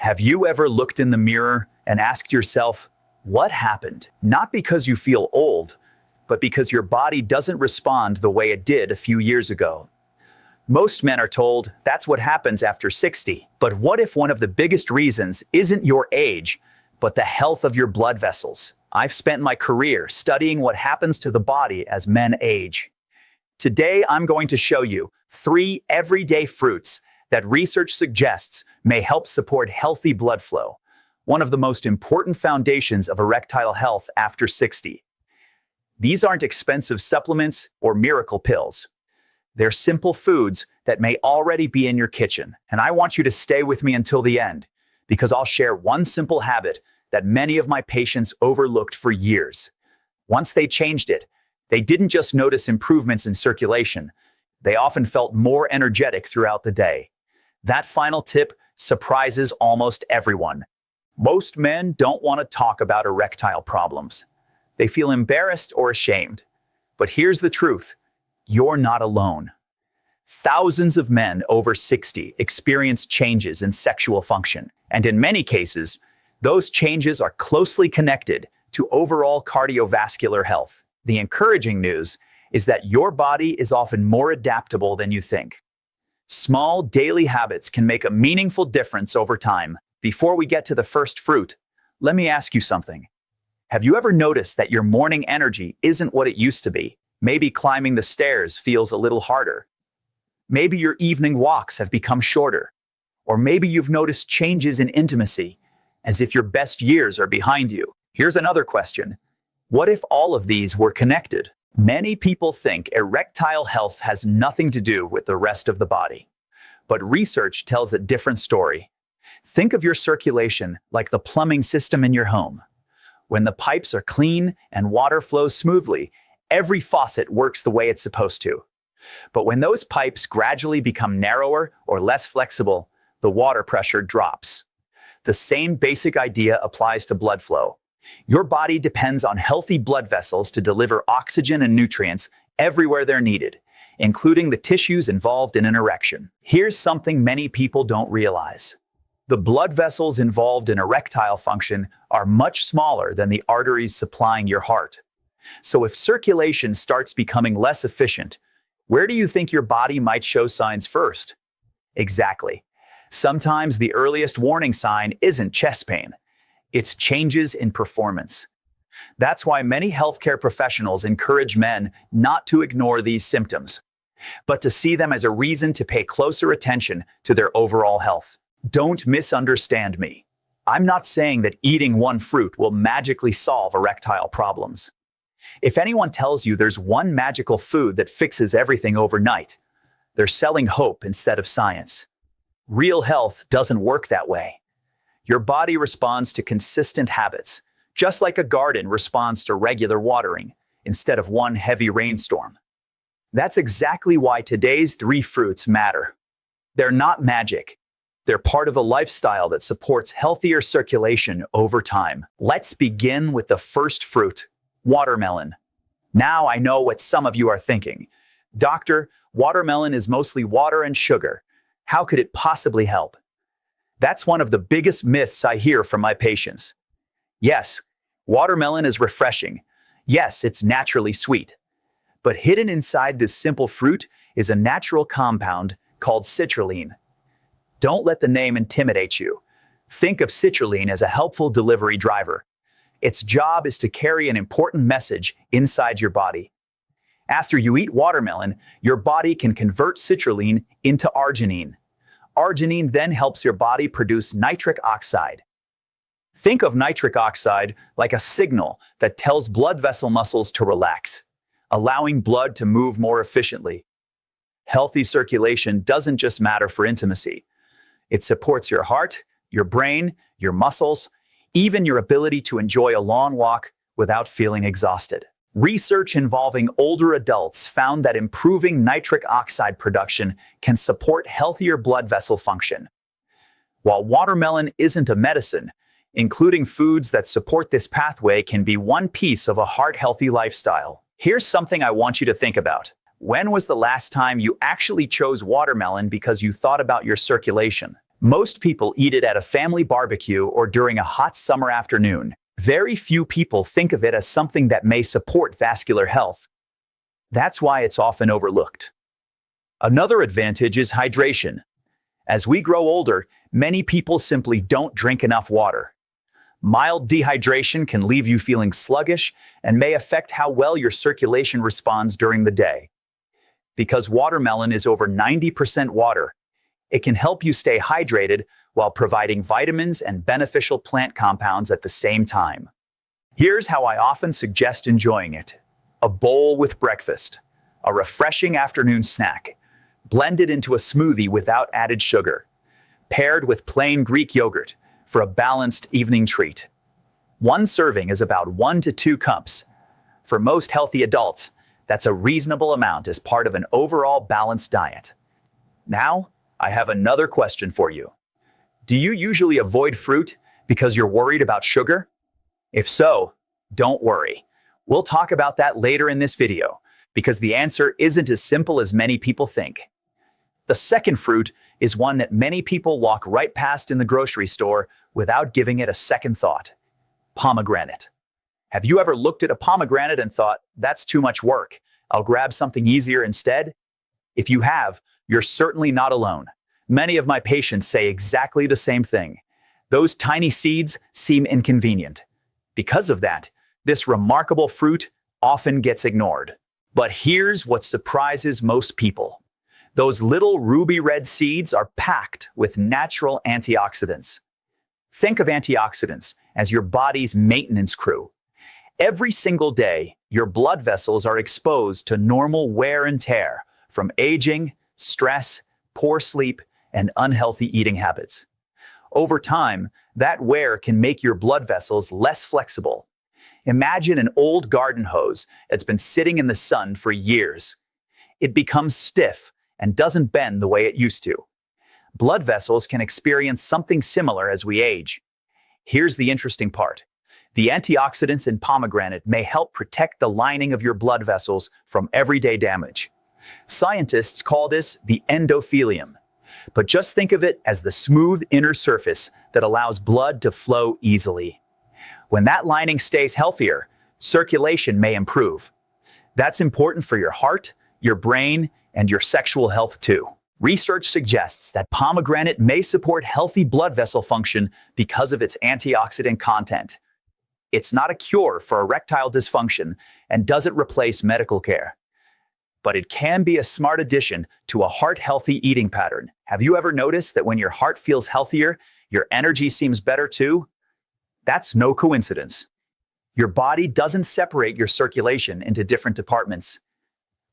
Have you ever looked in the mirror and asked yourself, what happened? Not because you feel old, but because your body doesn't respond the way it did a few years ago. Most men are told that's what happens after 60. But what if one of the biggest reasons isn't your age, but the health of your blood vessels? I've spent my career studying what happens to the body as men age. Today, I'm going to show you 3 everyday fruits that research suggests may help support healthy blood flow, one of the most important foundations of erectile health after 60. These aren't expensive supplements or miracle pills. They're simple foods that may already be in your kitchen, and I want you to stay with me until the end, because I'll share one simple habit that many of my patients overlooked for years. Once they changed it, they didn't just notice improvements in circulation, they often felt more energetic throughout the day. That final tip surprises almost everyone. Most men don't want to talk about erectile problems. They feel embarrassed or ashamed. But here's the truth. You're not alone. Thousands of men over 60 experience changes in sexual function, and in many cases, those changes are closely connected to overall cardiovascular health. The encouraging news is that your body is often more adaptable than you think. Small daily habits can make a meaningful difference over time. Before we get to the first fruit, let me ask you something. Have you ever noticed that your morning energy isn't what it used to be? Maybe climbing the stairs feels a little harder. Maybe your evening walks have become shorter. Or maybe you've noticed changes in intimacy, as if your best years are behind you. Here's another question. What if all of these were connected? Many people think erectile health has nothing to do with the rest of the body. But research tells a different story. Think of your circulation like the plumbing system in your home. When the pipes are clean and water flows smoothly, every faucet works the way it's supposed to. But when those pipes gradually become narrower or less flexible, the water pressure drops. The same basic idea applies to blood flow. Your body depends on healthy blood vessels to deliver oxygen and nutrients everywhere they're needed, including the tissues involved in an erection. Here's something many people don't realize. The blood vessels involved in erectile function are much smaller than the arteries supplying your heart. So if circulation starts becoming less efficient, where do you think your body might show signs first? Exactly. Sometimes the earliest warning sign isn't chest pain. It's changes in performance. That's why many healthcare professionals encourage men not to ignore these symptoms, but to see them as a reason to pay closer attention to their overall health. Don't misunderstand me. I'm not saying that eating one fruit will magically solve erectile problems. If anyone tells you there's one magical food that fixes everything overnight, they're selling hope instead of science. Real health doesn't work that way. Your body responds to consistent habits, just like a garden responds to regular watering, instead of one heavy rainstorm. That's exactly why today's 3 fruits matter. They're not magic. They're part of a lifestyle that supports healthier circulation over time. Let's begin with the first fruit, watermelon. Now I know what some of you are thinking. Doctor, watermelon is mostly water and sugar. How could it possibly help? That's one of the biggest myths I hear from my patients. Yes, watermelon is refreshing. Yes, it's naturally sweet. But hidden inside this simple fruit is a natural compound called citrulline. Don't let the name intimidate you. Think of citrulline as a helpful delivery driver. Its job is to carry an important message inside your body. After you eat watermelon, your body can convert citrulline into arginine. Arginine then helps your body produce nitric oxide. Think of nitric oxide like a signal that tells blood vessel muscles to relax, allowing blood to move more efficiently. Healthy circulation doesn't just matter for intimacy. It supports your heart, your brain, your muscles, even your ability to enjoy a long walk without feeling exhausted. Research involving older adults found that improving nitric oxide production can support healthier blood vessel function. While watermelon isn't a medicine, including foods that support this pathway can be one piece of a heart-healthy lifestyle. Here's something I want you to think about. When was the last time you actually chose watermelon because you thought about your circulation? Most people eat it at a family barbecue or during a hot summer afternoon. Very few people think of it as something that may support vascular health. That's why it's often overlooked. Another advantage is hydration. As we grow older, many people simply don't drink enough water. Mild dehydration can leave you feeling sluggish and may affect how well your circulation responds during the day. Because watermelon is over 90% water, it can help you stay hydrated while providing vitamins and beneficial plant compounds at the same time. Here's how I often suggest enjoying it. A bowl with breakfast, a refreshing afternoon snack, blended into a smoothie without added sugar, paired with plain Greek yogurt for a balanced evening treat. One serving is about 1 to 2 cups. For most healthy adults, that's a reasonable amount as part of an overall balanced diet. Now, I have another question for you. Do you usually avoid fruit because you're worried about sugar? If so, don't worry. We'll talk about that later in this video, because the answer isn't as simple as many people think. The second fruit is one that many people walk right past in the grocery store without giving it a second thought. Pomegranate. Have you ever looked at a pomegranate and thought, that's too much work, I'll grab something easier instead? If you have, you're certainly not alone. Many of my patients say exactly the same thing. Those tiny seeds seem inconvenient. Because of that, this remarkable fruit often gets ignored. But here's what surprises most people. Those little ruby red seeds are packed with natural antioxidants. Think of antioxidants as your body's maintenance crew. Every single day, your blood vessels are exposed to normal wear and tear from aging, stress, poor sleep, and unhealthy eating habits. Over time, that wear can make your blood vessels less flexible. Imagine an old garden hose that's been sitting in the sun for years. It becomes stiff and doesn't bend the way it used to. Blood vessels can experience something similar as we age. Here's the interesting part. The antioxidants in pomegranate may help protect the lining of your blood vessels from everyday damage. Scientists call this the endothelium. But just think of it as the smooth inner surface that allows blood to flow easily. When that lining stays healthier, circulation may improve. That's important for your heart, your brain, and your sexual health too. Research suggests that pomegranate may support healthy blood vessel function because of its antioxidant content. It's not a cure for erectile dysfunction and doesn't replace medical care. But it can be a smart addition to a heart-healthy eating pattern. Have you ever noticed that when your heart feels healthier, your energy seems better too? That's no coincidence. Your body doesn't separate your circulation into different departments.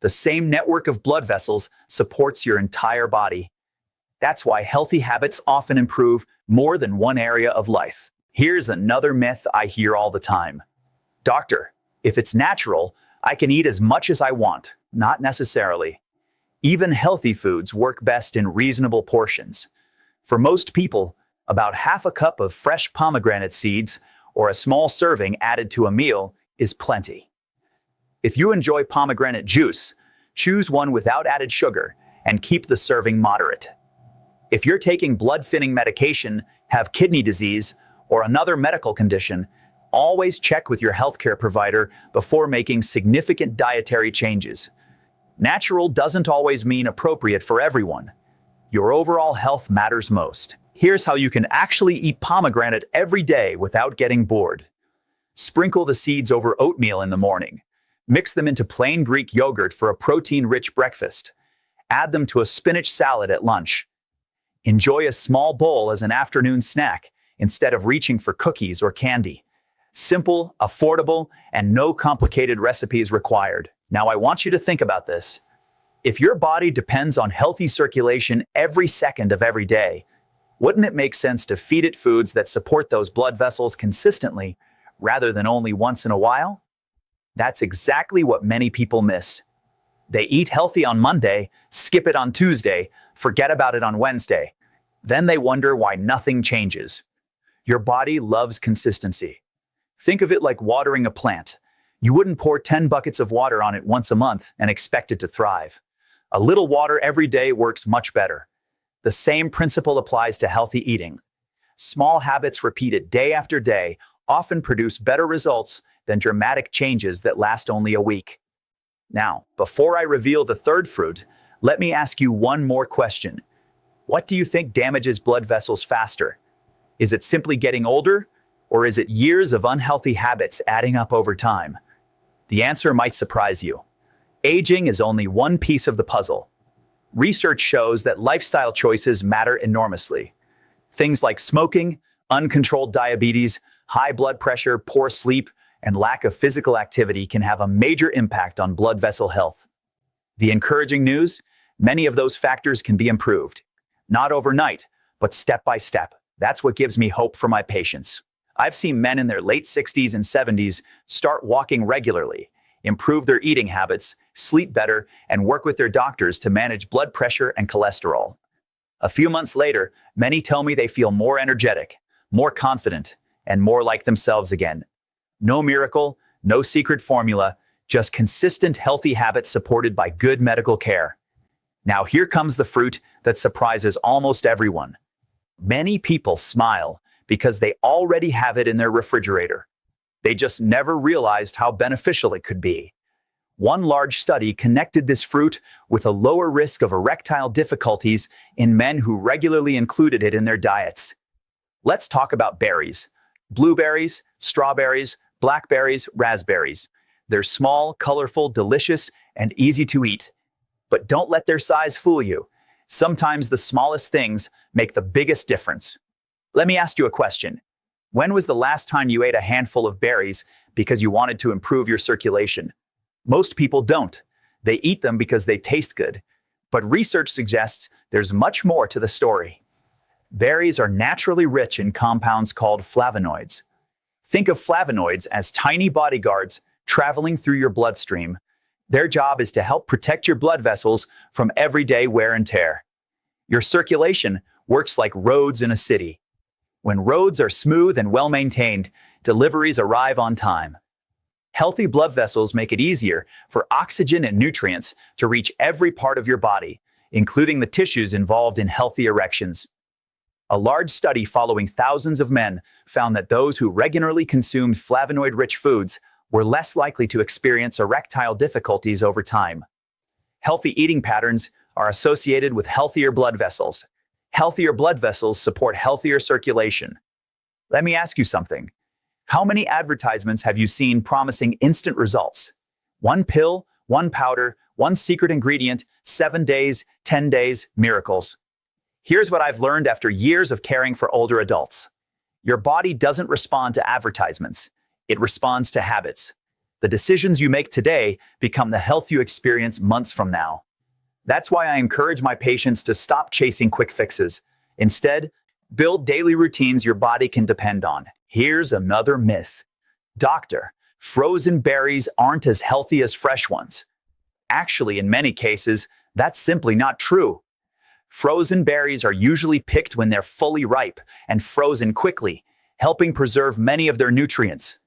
The same network of blood vessels supports your entire body. That's why healthy habits often improve more than one area of life. Here's another myth I hear all the time. Doctor, if it's natural, I can eat as much as I want. Not necessarily. Even healthy foods work best in reasonable portions. For most people, about half a cup of fresh pomegranate seeds or a small serving added to a meal is plenty. If you enjoy pomegranate juice, choose one without added sugar and keep the serving moderate. If you're taking blood-thinning medication, have kidney disease, or another medical condition, always check with your healthcare provider before making significant dietary changes. Natural doesn't always mean appropriate for everyone. Your overall health matters most. Here's how you can actually eat pomegranate every day without getting bored. Sprinkle the seeds over oatmeal in the morning. Mix them into plain Greek yogurt for a protein-rich breakfast. Add them to a spinach salad at lunch. Enjoy a small bowl as an afternoon snack instead of reaching for cookies or candy. Simple, affordable, and no complicated recipes required. Now I want you to think about this. If your body depends on healthy circulation every second of every day, wouldn't it make sense to feed it foods that support those blood vessels consistently rather than only once in a while? That's exactly what many people miss. They eat healthy on Monday, skip it on Tuesday, forget about it on Wednesday. Then they wonder why nothing changes. Your body loves consistency. Think of it like watering a plant. You wouldn't pour 10 buckets of water on it once a month and expect it to thrive. A little water every day works much better. The same principle applies to healthy eating. Small habits repeated day after day often produce better results than dramatic changes that last only a week. Now, before I reveal the third fruit, let me ask you one more question. What do you think damages blood vessels faster? Is it simply getting older, or is it years of unhealthy habits adding up over time? The answer might surprise you. Aging is only one piece of the puzzle. Research shows that lifestyle choices matter enormously. Things like smoking, uncontrolled diabetes, high blood pressure, poor sleep, and lack of physical activity can have a major impact on blood vessel health. The encouraging news? Many of those factors can be improved. Not overnight, but step by step. That's what gives me hope for my patients. I've seen men in their late 60s and 70s start walking regularly, improve their eating habits, sleep better, and work with their doctors to manage blood pressure and cholesterol. A few months later, many tell me they feel more energetic, more confident, and more like themselves again. No miracle, no secret formula, just consistent healthy habits supported by good medical care. Now here comes the fruit that surprises almost everyone. Many people smile because they already have it in their refrigerator. They just never realized how beneficial it could be. One large study connected this fruit with a lower risk of erectile difficulties in men who regularly included it in their diets. Let's talk about berries. Blueberries, strawberries, blackberries, raspberries. They're small, colorful, delicious, and easy to eat. But don't let their size fool you. Sometimes the smallest things make the biggest difference. Let me ask you a question. When was the last time you ate a handful of berries because you wanted to improve your circulation? Most people don't. They eat them because they taste good. But research suggests there's much more to the story. Berries are naturally rich in compounds called flavonoids. Think of flavonoids as tiny bodyguards traveling through your bloodstream. Their job is to help protect your blood vessels from everyday wear and tear. Your circulation works like roads in a city. When roads are smooth and well-maintained, deliveries arrive on time. Healthy blood vessels make it easier for oxygen and nutrients to reach every part of your body, including the tissues involved in healthy erections. A large study following thousands of men found that those who regularly consumed flavonoid-rich foods were less likely to experience erectile difficulties over time. Healthy eating patterns are associated with healthier blood vessels. Healthier blood vessels support healthier circulation. Let me ask you something. How many advertisements have you seen promising instant results? One pill, one powder, one secret ingredient, 7 days, 10 days, miracles. Here's what I've learned after years of caring for older adults. Your body doesn't respond to advertisements. It responds to habits. The decisions you make today become the health you experience months from now. That's why I encourage my patients to stop chasing quick fixes. Instead, build daily routines your body can depend on. Here's another myth. Doctor, frozen berries aren't as healthy as fresh ones. Actually, in many cases, that's simply not true. Frozen berries are usually picked when they're fully ripe and frozen quickly, helping preserve many of their nutrients.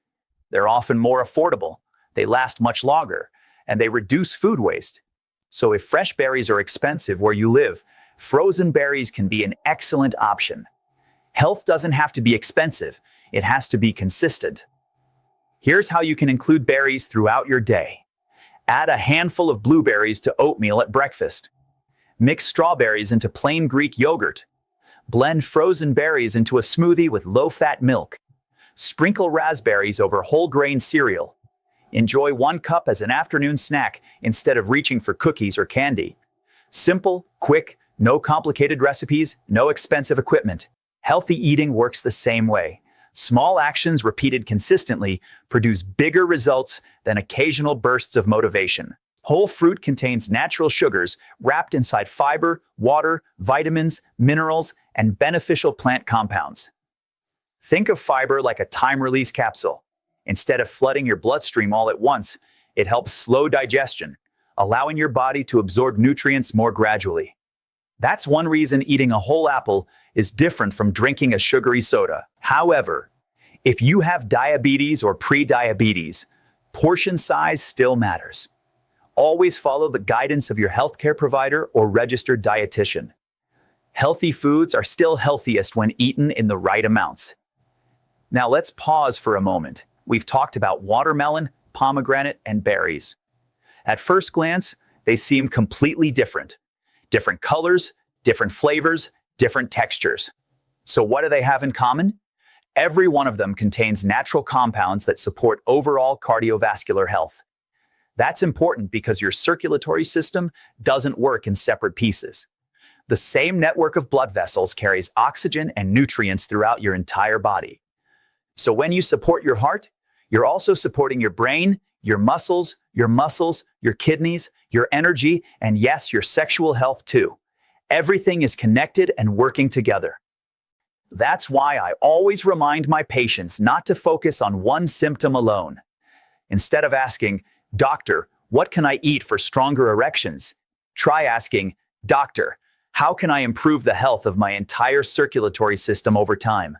They're often more affordable, they last much longer, and they reduce food waste. So if fresh berries are expensive where you live, frozen berries can be an excellent option. Health doesn't have to be expensive, it has to be consistent. Here's how you can include berries throughout your day. Add a handful of blueberries to oatmeal at breakfast. Mix strawberries into plain Greek yogurt. Blend frozen berries into a smoothie with low-fat milk. Sprinkle raspberries over whole grain cereal. Enjoy 1 cup as an afternoon snack instead of reaching for cookies or candy. Simple, quick, no complicated recipes, no expensive equipment. Healthy eating works the same way. Small actions repeated consistently produce bigger results than occasional bursts of motivation. Whole fruit contains natural sugars wrapped inside fiber, water, vitamins, minerals, and beneficial plant compounds. Think of fiber like a time-release capsule. Instead of flooding your bloodstream all at once, it helps slow digestion, allowing your body to absorb nutrients more gradually. That's one reason eating a whole apple is different from drinking a sugary soda. However, if you have diabetes or pre-diabetes, portion size still matters. Always follow the guidance of your healthcare provider or registered dietitian. Healthy foods are still healthiest when eaten in the right amounts. Now let's pause for a moment. We've talked about watermelon, pomegranate, and berries. At first glance, they seem completely different. Different colors, different flavors, different textures. So what do they have in common? Every one of them contains natural compounds that support overall cardiovascular health. That's important because your circulatory system doesn't work in separate pieces. The same network of blood vessels carries oxygen and nutrients throughout your entire body. So when you support your heart, you're also supporting your brain, your muscles, your kidneys, your energy, and yes, your sexual health too. Everything is connected and working together. That's why I always remind my patients not to focus on one symptom alone. Instead of asking, "Doctor, what can I eat for stronger erections?" Try asking, "Doctor, how can I improve the health of my entire circulatory system over time?"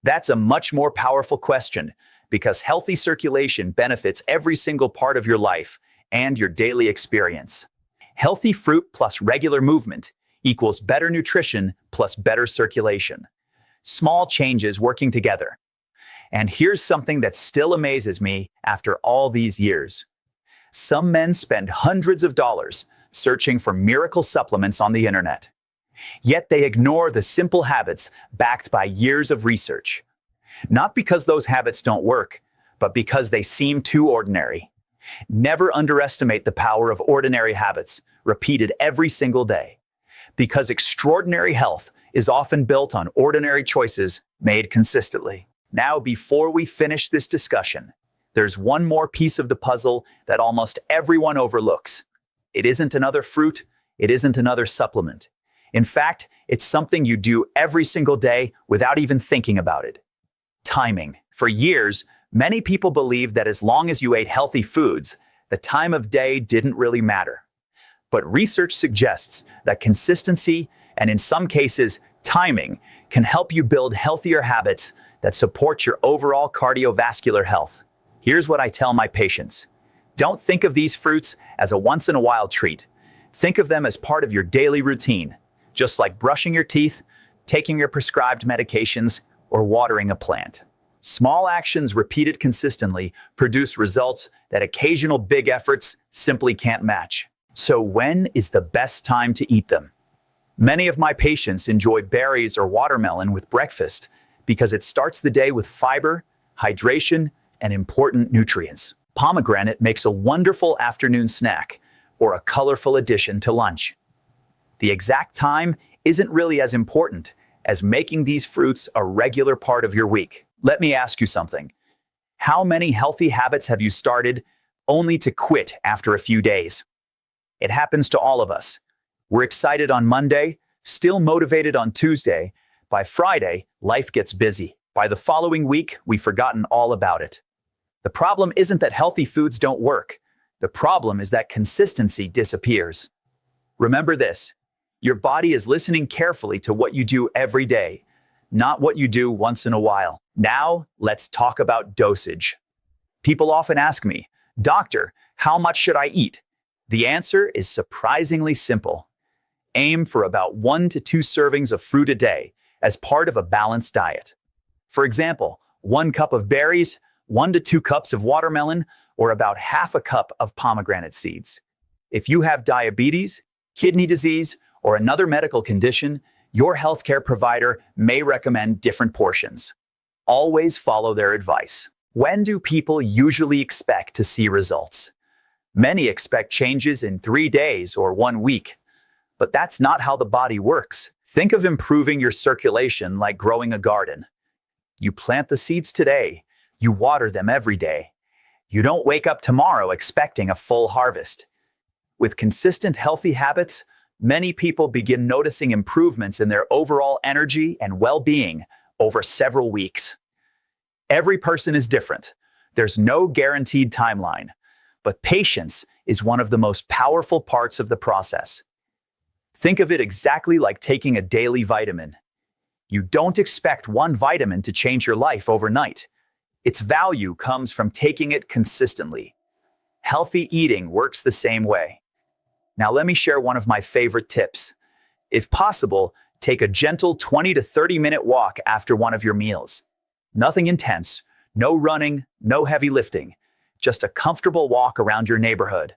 That's a much more powerful question because healthy circulation benefits every single part of your life and your daily experience. Healthy fruit plus regular movement equals better nutrition plus better circulation. Small changes working together. And here's something that still amazes me after all these years. Some men spend hundreds of dollars searching for miracle supplements on the internet. Yet they ignore the simple habits backed by years of research. Not because those habits don't work, but because they seem too ordinary. Never underestimate the power of ordinary habits, repeated every single day. Because extraordinary health is often built on ordinary choices made consistently. Now, before we finish this discussion, there's one more piece of the puzzle that almost everyone overlooks. It isn't another fruit, it isn't another supplement. In fact, it's something you do every single day without even thinking about it. Timing. For years, many people believed that as long as you ate healthy foods, the time of day didn't really matter. But research suggests that consistency, and in some cases, timing, can help you build healthier habits that support your overall cardiovascular health. Here's what I tell my patients. Don't think of these fruits as a once-in-a-while treat. Think of them as part of your daily routine, just like brushing your teeth, taking your prescribed medications, or watering a plant. Small actions repeated consistently produce results that occasional big efforts simply can't match. So when is the best time to eat them? Many of my patients enjoy berries or watermelon with breakfast because it starts the day with fiber, hydration, and important nutrients. Pomegranate makes a wonderful afternoon snack or a colorful addition to lunch. The exact time isn't really as important as making these fruits a regular part of your week. Let me ask you something. How many healthy habits have you started only to quit after a few days? It happens to all of us. We're excited on Monday, still motivated on Tuesday. By Friday, life gets busy. By the following week, we've forgotten all about it. The problem isn't that healthy foods don't work. The problem is that consistency disappears. Remember this. Your body is listening carefully to what you do every day, not what you do once in a while. Now, let's talk about dosage. People often ask me, "Doctor, how much should I eat?" The answer is surprisingly simple. Aim for about 1 to 2 servings of fruit a day as part of a balanced diet. For example, 1 cup of berries, 1 to 2 cups of watermelon, or about half a cup of pomegranate seeds. If you have diabetes, kidney disease, or another medical condition, your healthcare provider may recommend different portions. Always follow their advice. When do people usually expect to see results? Many expect changes in 3 days or 1 week, but that's not how the body works. Think of improving your circulation like growing a garden. You plant the seeds today, you water them every day. You don't wake up tomorrow expecting a full harvest. With consistent healthy habits, many people begin noticing improvements in their overall energy and well-being over several weeks. Every person is different. There's no guaranteed timeline, but patience is one of the most powerful parts of the process. Think of it exactly like taking a daily vitamin. You don't expect one vitamin to change your life overnight. Its value comes from taking it consistently. Healthy eating works the same way. Now let me share one of my favorite tips. If possible, take a gentle 20 to 30-minute walk after one of your meals. Nothing intense, no running, no heavy lifting, just a comfortable walk around your neighborhood.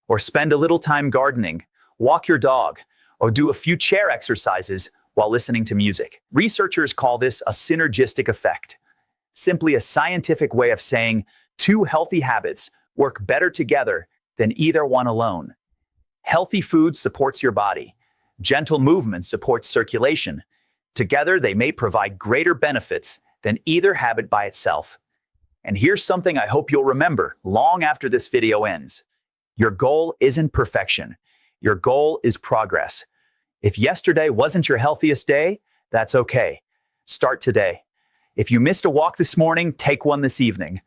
Or spend a little time gardening, walk your dog, or do a few chair exercises while listening to music. Researchers call this a synergistic effect, simply a scientific way of saying two healthy habits work better together than either one alone. Healthy food supports your body. Gentle movement supports circulation. Together, they may provide greater benefits than either habit by itself. And here's something I hope you'll remember long after this video ends. Your goal isn't perfection. Your goal is progress. If yesterday wasn't your healthiest day, that's okay. Start today. If you missed a walk this morning, take one this evening.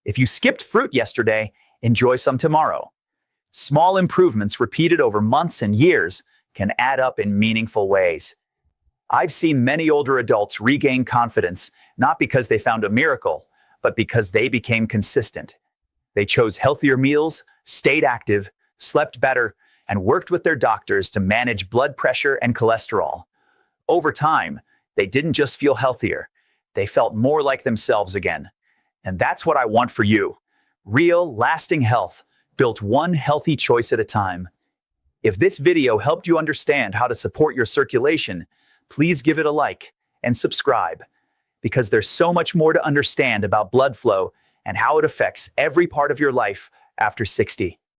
If you skipped fruit yesterday, enjoy some tomorrow. Small improvements repeated over months and years can add up in meaningful ways. I've seen many older adults regain confidence, not because they found a miracle, but because they became consistent. They chose healthier meals, stayed active, slept better, and worked with their doctors to manage blood pressure and cholesterol. Over time, they didn't just feel healthier, they felt more like themselves again. And that's what I want for you. Real, lasting health, built one healthy choice at a time. If this video helped you understand how to support your circulation, please give it a like and subscribe, because there's so much more to understand about blood flow and how it affects every part of your life after 60.